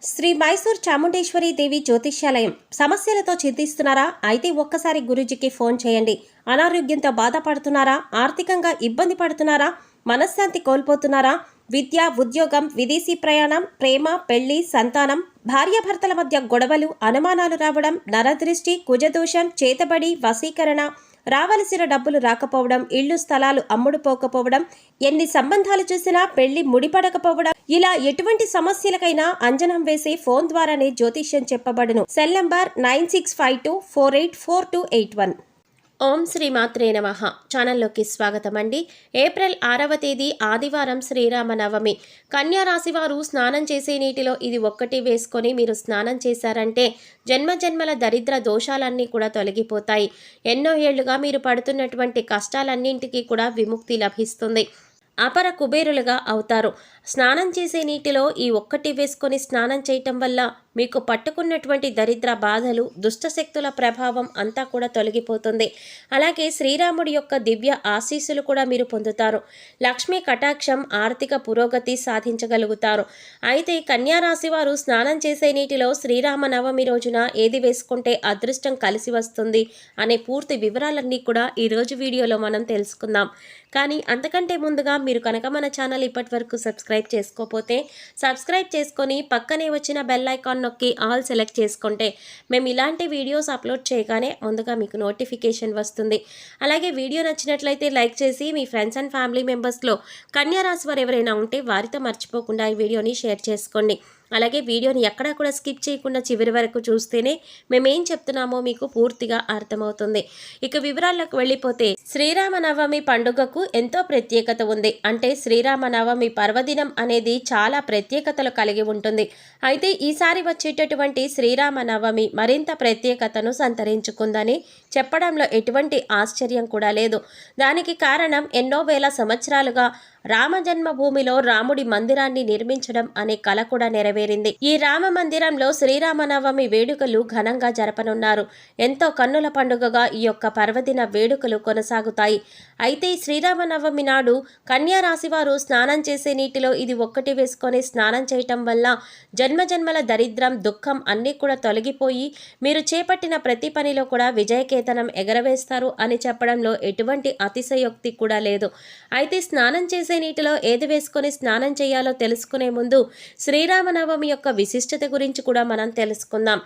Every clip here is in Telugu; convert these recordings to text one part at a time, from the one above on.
శ్రీ మైసూర్ చాముండేశ్వరి దేవి జ్యోతిష్యాలయం. సమస్యలతో చింతిస్తున్నారా? అయితే ఒక్కసారి గురూజీకి ఫోన్ చేయండి. అనారోగ్యంతో బాధపడుతున్నారా? ఆర్థికంగా ఇబ్బంది పడుతున్నారా? మనశ్శాంతి కోల్పోతున్నారా? విద్య, ఉద్యోగం, విదేశీ ప్రయాణం, ప్రేమ, పెళ్లి, సంతానం, భార్యాభర్తల మధ్య గొడవలు, అనుమానాలు రావడం, నరదృష్టి, కుజదోషం, చేతబడి, వశీకరణ, రావలసిన డబ్బులు రాకపోవడం, ఇళ్లు స్థలాలు అమ్ముడుపోకపోవడం, ఎన్ని సంబంధాలు చూసినా పెళ్లి ముడిపడకపోవడం, ఇలా ఎటువంటి సమస్యలకైనా అంజనం వేసి ఫోన్ ద్వారానే జ్యోతిష్యం చెప్పబడును. Cell number 9652484281. ఓం శ్రీ మాత్రే నమః. ఛానల్లోకి స్వాగతం అండి. ఏప్రిల్ 6వ తేదీ ఆదివారం శ్రీరామనవమి. కన్యా రాశి వారు స్నానం చేసే నీటిలో ఇది ఒక్కటి వేసుకొని మీరు స్నానం చేశారంటే జన్మజన్మల దరిద్ర దోషాలన్నీ కూడా తొలగిపోతాయి. ఎన్నో ఏళ్లుగా మీరు పడుతున్నటువంటి కష్టాలన్నింటికీ కూడా విముక్తి లభిస్తుంది. అపర కుబేరులుగా అవుతారు. స్నానం చేసే నీటిలో ఈ ఒక్కటి వేసుకొని స్నానం చేయటం వల్ల మీకు పట్టుకున్నటువంటి దరిద్ర బాధలు, దుష్టశక్తుల ప్రభావం అంతా కూడా తొలగిపోతుంది. అలాగే శ్రీరాముడి యొక్క దివ్య ఆశీస్సులు కూడా మీరు పొందుతారు. లక్ష్మీ కటాక్షం, ఆర్థిక పురోగతి సాధించగలుగుతారు. అయితే కన్యారాశి వారు స్నానం చేసే నీటిలో శ్రీరామనవమి రోజున ఏది వేసుకుంటే అదృష్టం కలిసి వస్తుంది అనే పూర్తి వివరాలన్నీ కూడా ఈరోజు వీడియోలో మనం తెలుసుకుందాం. కానీ అంతకంటే ముందుగా మీరు కనుక మన ఛానల్ ఇప్పటి వరకు సబ్స్క్రైబ్ చేసుకోకపోతే సబ్స్క్రైబ్ చేసుకొని పక్కనే వచ్చిన బెల్ ఐకాన్ నొక్కి ఆల్ సెలెక్ట్ చేసుకుంటే మేము ఇలాంటి వీడియోస్ అప్లోడ్ చేయగానే ముందుగా మీకు నోటిఫికేషన్ వస్తుంది. అలాగే వీడియో నచ్చినట్లయితే లైక్ చేసి మీ ఫ్రెండ్స్ అండ్ ఫ్యామిలీ మెంబర్స్లో కన్యా రాశి వారు ఎవరైనా ఉంటే వారితో మర్చిపోకుండా ఈ వీడియోని షేర్ చేసుకోండి. అలాగే వీడియోని ఎక్కడా కూడా స్కిప్ చేయకుండా చివరి వరకు చూస్తేనే మేమేం చెప్తున్నామో మీకు పూర్తిగా అర్థమవుతుంది. ఇక వివరాల్లోకి వెళ్ళిపోతే శ్రీరామనవమి పండుగకు ఎంతో ప్రత్యేకత ఉంది. అంటే శ్రీరామనవమి పర్వదినం అనేది చాలా ప్రత్యేకతలు కలిగి ఉంటుంది. అయితే ఈసారి వచ్చేటటువంటి శ్రీరామనవమి మరింత ప్రత్యేకతను సంతరించుకుందని చెప్పడంలో ఎటువంటి ఆశ్చర్యం కూడా లేదు. దానికి కారణం ఎన్నో వేల సంవత్సరాలుగా రామజన్మభూమిలో రాముడి మందిరాన్ని నిర్మించడం అనే కల కూడా నెరవేరింది. ఈ రామ మందిరంలో శ్రీరామనవమి వేడుకలు ఘనంగా జరపనున్నారు. ఎంతో కన్నుల పండుగగా ఈ యొక్క పర్వదిన వేడుకలు కొనసాగుతాయి. అయితే శ్రీరామనవమి నాడు కన్యా రాశి వారు స్నానం చేసే నీటిలో ఇది ఒక్కటి వేసుకొని స్నానం చేయటం వల్ల జన్మజన్మల దరిద్రం, దుఃఖం అన్నీ కూడా తొలగిపోయి మీరు చేపట్టిన ప్రతి పనిలో కూడా విజయకేతనం ఎగరవేస్తారు అని చెప్పడంలో ఎటువంటి అతిశయోక్తి కూడా లేదు. అయితే స్నానం చేసే నీటిలో ఏది వేసుకొని స్నానం చేయాలో తెలుసుకునే ముందు శ్రీరామనవమి యొక్క విశిష్టత గురించి కూడా మనం తెలుసుకుందాం.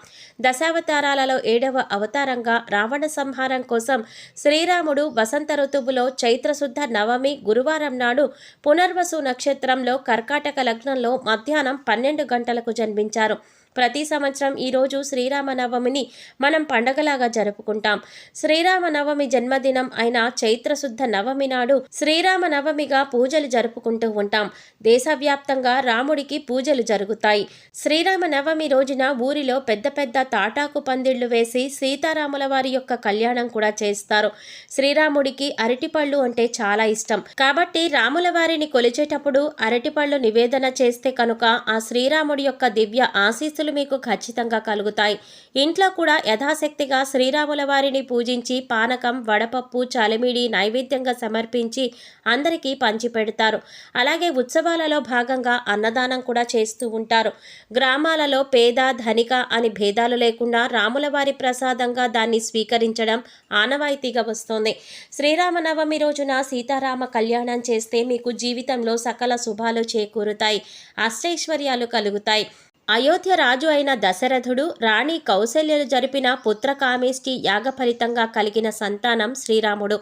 దశావతారాలలో 7వ అవతారంగా రావణ సంహారం కోసం శ్రీరాముడు వసంత ఋతువులో చైత్రశుద్ధ నవమి గురువారం నాడు పునర్వసు నక్షత్రంలో కర్కాటక లగ్నంలో మధ్యాహ్నం 12 గంటలకు జన్మించారు. ప్రతి సంవత్సరం ఈరోజు శ్రీరామనవమిని మనం పండగలాగా జరుపుకుంటాం. శ్రీరామనవమి జన్మదినం అయిన చైత్రశుద్ధ నవమి నాడు శ్రీరామనవమిగా పూజలు జరుపుకుంటూ ఉంటాం. దేశవ్యాప్తంగా రాముడికి పూజలు జరుగుతాయి. శ్రీరామనవమి రోజున ఊరిలో పెద్ద పెద్ద తాటాకు పందిళ్లు వేసి సీతారాముల వారి యొక్క కళ్యాణం కూడా చేస్తారు. శ్రీరాముడికి అరటిపళ్ళు అంటే చాలా ఇష్టం కాబట్టి రాముల వారిని కొలిచేటప్పుడు అరటిపళ్ళు నివేదన చేస్తే కనుక ఆ శ్రీరాముడి యొక్క దివ్య ఆశీస్సులు మీకు ఖచ్చితంగా కలుగుతాయి. ఇంట్లో కూడా యథాశక్తిగా శ్రీరాముల వారిని పూజించి పానకం, వడపప్పు, చలిమిడి నైవేద్యంగా సమర్పించి అందరికీ పంచిపెడతారు. అలాగే ఉత్సవాలలో భాగంగా అన్నదానం కూడా చేస్తూ ఉంటారు. గ్రామాలలో పేద, ధనిక అని భేదాలు లేకుండా రాముల వారి ప్రసాదంగా దాన్ని స్వీకరించడం ఆనవాయితీగా వస్తోంది. శ్రీరామనవమి రోజున సీతారామ కళ్యాణం చేస్తే మీకు జీవితంలో సకల శుభాలు చేకూరుతాయి, అష్టైశ్వర్యాలు కలుగుతాయి. అయోధ్య రాజు అయిన దశరథుడు, రాణి కౌశల్యలు జరిపిన పుత్రకామేష్టి యాగ ఫలితంగా కలిగిన సంతానం శ్రీరాముడు.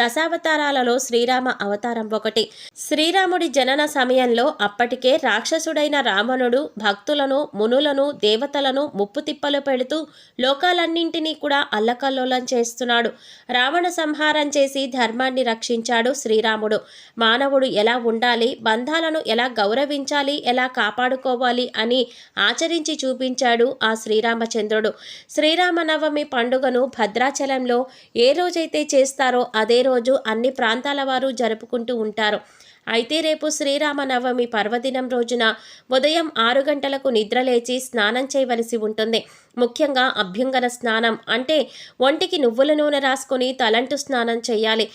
దశావతారాలలో శ్రీరామ అవతారం ఒకటి. శ్రీరాముడి జనన సమయంలో అప్పటికే రాక్షసుడైన రావణుడు భక్తులను, మునులను, దేవతలను ముప్పు తిప్పలు పెడుతూ లోకాలన్నింటినీ కూడా అల్లకల్లోలం చేస్తున్నాడు. రావణ సంహారం చేసి ధర్మాన్ని రక్షించాడు శ్రీరాముడు. మానవుడు ఎలా ఉండాలి, బంధాలను ఎలా గౌరవించాలి, ఎలా కాపాడుకోవాలి అని ఆచరించి చూపించాడు ఆ శ్రీరామచంద్రుడు. శ్రీరామనవమి పండుగను భద్రాచలంలో ఏ రోజైతే చేస్తారో అదే రోజు అన్ని ప్రాంతాల వారు జరుపుకుంటూ ఉంటారు. అయితే రేపు శ్రీరామనవమి పర్వదినం రోజున ఉదయం 6 గంటలకు నిద్రలేచి స్నానం చేయవలసి ఉంటుంది. ముఖ్యంగా అభ్యంగన స్నానం అంటే ఒంటికి నువ్వుల నూనె రాసుకొని తలంటు స్నానం చేయాలి.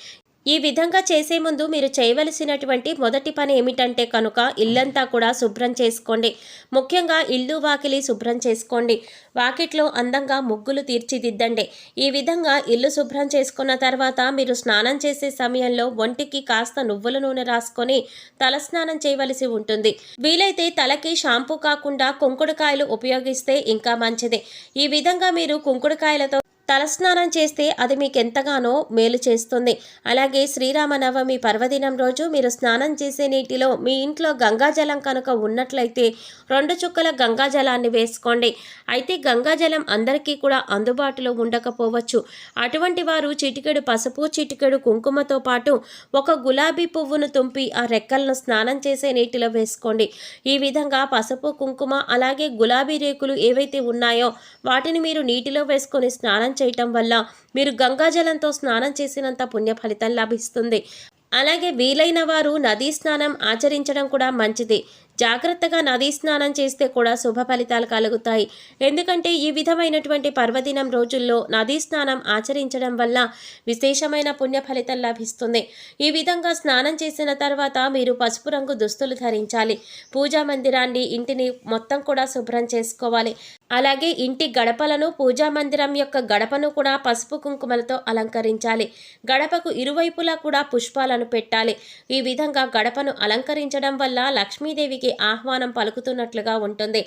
ఈ విధంగా చేసే ముందు మీరు చేయవలసినటువంటి మొదటి పని ఏమిటంటే కనుక ఇల్లంతా కూడా శుభ్రం చేసుకోండి. ముఖ్యంగా ఇల్లు వాకిలి శుభ్రం చేసుకోండి. వాకిట్లో అందంగా ముగ్గులు తీర్చిదిద్దండి. ఈ విధంగా ఇల్లు శుభ్రం చేసుకున్న తర్వాత మీరు స్నానం చేసే సమయంలో ఒంటికి కాస్త నువ్వుల నూనె రాసుకొని తలస్నానం చేయవలసి ఉంటుంది. వీలైతే తలకి షాంపూ కాకుండా కుంకుడుకాయలు ఉపయోగిస్తే ఇంకా మంచిది. ఈ విధంగా మీరు కుంకుడుకాయలతో తలస్నానం చేస్తే అది మీకు ఎంతగానో మేలు చేస్తుంది. అలాగే శ్రీరామనవమి పర్వదినం రోజు మీరు స్నానం చేసే నీటిలో మీ ఇంట్లో గంగాజలం కనుక ఉన్నట్లయితే 2 చుక్కల గంగాజలాన్ని వేసుకోండి. అయితే గంగాజలం అందరికీ కూడా అందుబాటులో ఉండకపోవచ్చు. అటువంటి వారు చిటికెడు పసుపు, చిటికెడు కుంకుమతో పాటు ఒక గులాబీ పువ్వును తుంపి ఆ రెక్కలను స్నానం చేసే నీటిలో వేసుకోండి. ఈ విధంగా పసుపు, కుంకుమ అలాగే గులాబీ రేకులు ఏవైతే ఉన్నాయో వాటిని మీరు నీటిలో వేసుకొని స్నానం చేయటం వల్ల మీరు గంగాజలంతో స్నానం చేసినంత పుణ్య ఫలితం లభిస్తుంది. అలాగే వీలైన వారు నదీ స్నానం ఆచరించడం కూడా మంచిది. జాగ్రత్తగా నదీ స్నానం చేస్తే కూడా శుభ ఫలితాలు కలుగుతాయి. ఎందుకంటే ఈ విధమైనటువంటి పర్వదినం రోజుల్లో నదీ స్నానం ఆచరించడం వల్ల విశేషమైన పుణ్య ఫలితం లభిస్తుంది. ఈ విధంగా స్నానం చేసిన తర్వాత మీరు పసుపు రంగు దుస్తులు ధరించాలి. పూజా మందిరాన్ని, ఇంటిని మొత్తం కూడా శుభ్రం చేసుకోవాలి. అలాగే ఇంటి గడపలను, పూజా మందిరం యొక్క గడపను కూడా పసుపు కుంకుమలతో అలంకరించాలి. గడపకు ఇరువైపులా కూడా పుష్పాలను పెట్టాలి. ఈ విధంగా గడపను అలంకరించడం వల్ల లక్ష్మీదేవికి ఆహ్వానం పలుకుతున్నట్లుగా ఉంటుంది.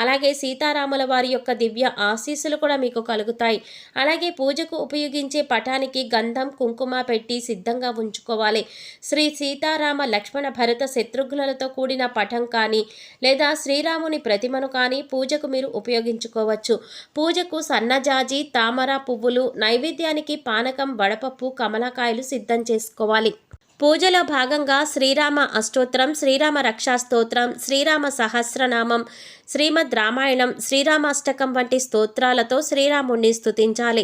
అలాగే సీతారాముల వారి యొక్క దివ్య ఆశీస్సులు కూడా మీకు కలుగుతాయి. అలాగే పూజకు ఉపయోగించే పటానికి గంధం, కుంకుమ పెట్టి సిద్ధంగా ఉంచుకోవాలి. శ్రీ సీతారామ లక్ష్మణ భరత శత్రుఘ్నులతో కూడిన పటం కానీ లేదా శ్రీరాముని ప్రతిమను కానీ పూజకు మీరు ఉపయోగించుకోవచ్చు. పూజకు సన్నజాజి, తామర పువ్వులు, నైవేద్యానికి పానకం, వడపప్పు, కమలకాయలు సిద్ధం చేసుకోవాలి. పూజలో భాగంగా శ్రీరామ అష్టోత్తరం, శ్రీరామ రక్షా స్తోత్రం, శ్రీరామ సహస్రనామం, శ్రీమద్ రామాయణం, శ్రీరామాష్టకం వంటి స్తోత్రాలతో శ్రీరాముణ్ణి స్తుతించాలి.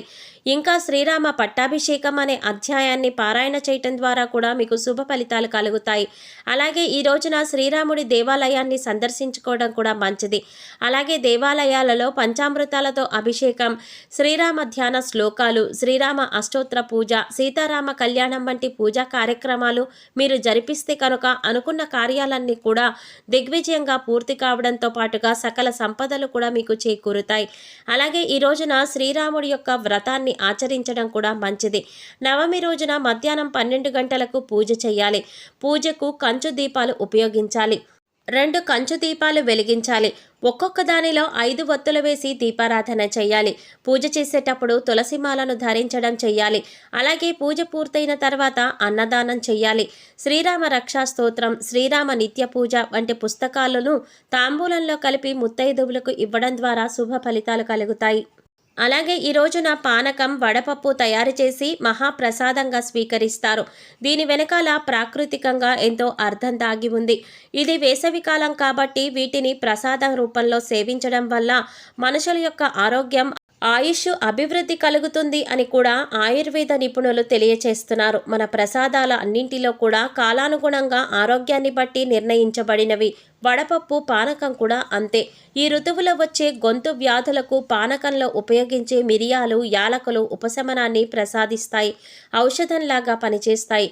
ఇంకా శ్రీరామ పట్టాభిషేకం అనే అధ్యాయాన్ని పారాయణ చేయటం ద్వారా కూడా మీకు శుభ ఫలితాలు కలుగుతాయి. అలాగే ఈ రోజున శ్రీరాముడి దేవాలయాన్ని సందర్శించుకోవడం కూడా మంచిది. అలాగే దేవాలయాలలో పంచామృతాలతో అభిషేకం, శ్రీరామ ధ్యాన శ్లోకాలు, శ్రీరామ అష్టోత్తర పూజ, సీతారామ కళ్యాణం వంటి పూజా కార్యక్రమాలు మీరు జరిపిస్తే కనుక అనుకున్న కార్యాలన్నీ కూడా దిగ్విజయంగా పూర్తి కావడంతో పాటుగా సకల సంపదలు కూడా మీకు చేకూరుతాయి. అలాగే ఈ రోజున శ్రీరాముడి యొక్క వ్రతాన్ని ఆచరించడం కూడా మంచిది. నవమి రోజున మధ్యాహ్నం 12 గంటలకు పూజ చేయాలి. పూజకు కంచు దీపాలు ఉపయోగించాలి. 2 కంచు దీపాలు వెలిగించాలి. ఒక్కొక్క దానిలో 5 ఒత్తులు వేసి దీపారాధన చేయాలి. పూజ చేసేటప్పుడు తులసిమాలను ధరించడం చేయాలి. అలాగే పూజ పూర్తయిన తర్వాత అన్నదానం చేయాలి. శ్రీరామ రక్షా స్తోత్రం, శ్రీరామ నిత్య పూజ వంటి పుస్తకాలను తాంబూలంలో కలిపి ముత్తైదువులకు ఇవ్వడం ద్వారా శుభ ఫలితాలు కలుగుతాయి. అలాగే ఈ రోజున పానకం, వడపప్పు తయారు చేసి మహాప్రసాదంగా స్వీకరిస్తారు. దీని వెనకాల ప్రాకృతికంగా ఎంతో అర్థం దాగి ఉంది. ఇది వేసవికాలం కాబట్టి వీటిని ప్రసాదం రూపంలో సేవించడం వల్ల మనుషుల యొక్క ఆరోగ్యం, ఆయుష్ అభివృద్ధి కలుగుతుంది అని కూడా ఆయుర్వేద నిపుణులు తెలియచేస్తున్నారు. మన ప్రసాదాల అన్నింటిలో కూడా కాలానుగుణంగా ఆరోగ్యాన్ని బట్టి నిర్ణయించబడినవి. వడపప్పు, పానకం కూడా అంతే. ఈ ఋతువులో వచ్చే గొంతు వ్యాధులకు పానకంలో ఉపయోగించే మిరియాలు, యాలకులు ఉపశమనాన్ని ప్రసాదిస్తాయి, ఔషధంలాగా పనిచేస్తాయి.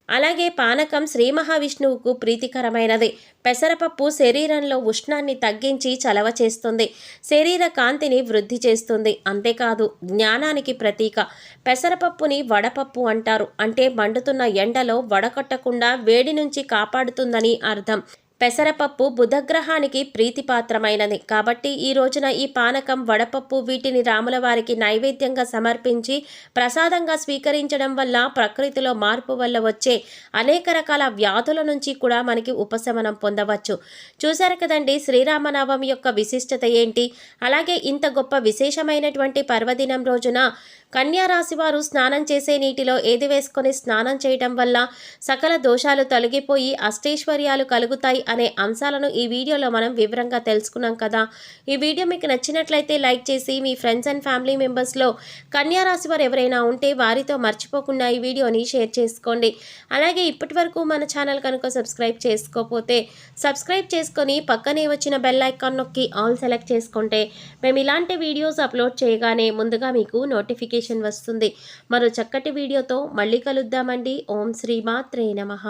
అలాగే పానకం శ్రీ మహావిష్ణువుకు ప్రీతికరమైనది. పెసరపప్పు శరీరంలో ఉష్ణాన్ని తగ్గించి చలవ చేస్తుంది, శరీర కాంతిని వృద్ధి చేస్తుంది. అంతేకాదు జ్ఞానానికి ప్రతీక. పెసరపప్పుని వడపప్పు అంటారు. అంటే మండుతున్న ఎండలో వడకట్టకుండా వేడి నుంచి కాపాడుతుందని అర్థం. పెసరపప్పు బుధగ్రహానికి ప్రీతిపాత్రమైనది కాబట్టి ఈ రోజున ఈ పానకం, వడపప్పు వీటిని రాముల వారికి నైవేద్యంగా సమర్పించి ప్రసాదంగా స్వీకరించడం వల్ల ప్రకృతిలో మార్పు వల్ల వచ్చే అనేక రకాల వ్యాధుల నుంచి కూడా మనకి ఉపశమనం పొందవచ్చు. చూశారు కదండి శ్రీరామనవమి యొక్క విశిష్టత ఏంటి. అలాగే ఇంత గొప్ప విశేషమైనటువంటి పర్వదినం రోజున కన్యా రాశి వారు స్నానం చేసే నీటిలో ఏది వేసుకొని స్నానం చేయడం వల్ల సకల దోషాలు తొలగిపోయి అష్టైశ్వర్యాలు కలుగుతాయి అనే అంశాలను ఈ వీడియోలో మనం వివరంగా తెలుసుకున్నాం కదా. ఈ వీడియో మీకు నచ్చినట్లయితే లైక్ చేసి మీ ఫ్రెండ్స్ అండ్ ఫ్యామిలీ మెంబర్స్లో కన్యా రాశి వారు ఎవరైనా ఉంటే వారితో మర్చిపోకుండా ఈ వీడియోని షేర్ చేసుకోండి. అలాగే ఇప్పటి వరకు మన ఛానల్ కనుక సబ్స్క్రైబ్ చేసుకోకపోతే సబ్స్క్రైబ్ చేసుకొని పక్కనే వచ్చిన బెల్ ఐకాన్ నొక్కి ఆల్ సెలెక్ట్ చేసుకుంటే మేము ఇలాంటి వీడియోస్ అప్లోడ్ చేయగానే ముందుగా మీకు నోటిఫికేషన్ వస్తుంది. మరో చక్కటి వీడియోతో మళ్ళీ కలుద్దామండి. ఓం శ్రీ మాత్రే నమః.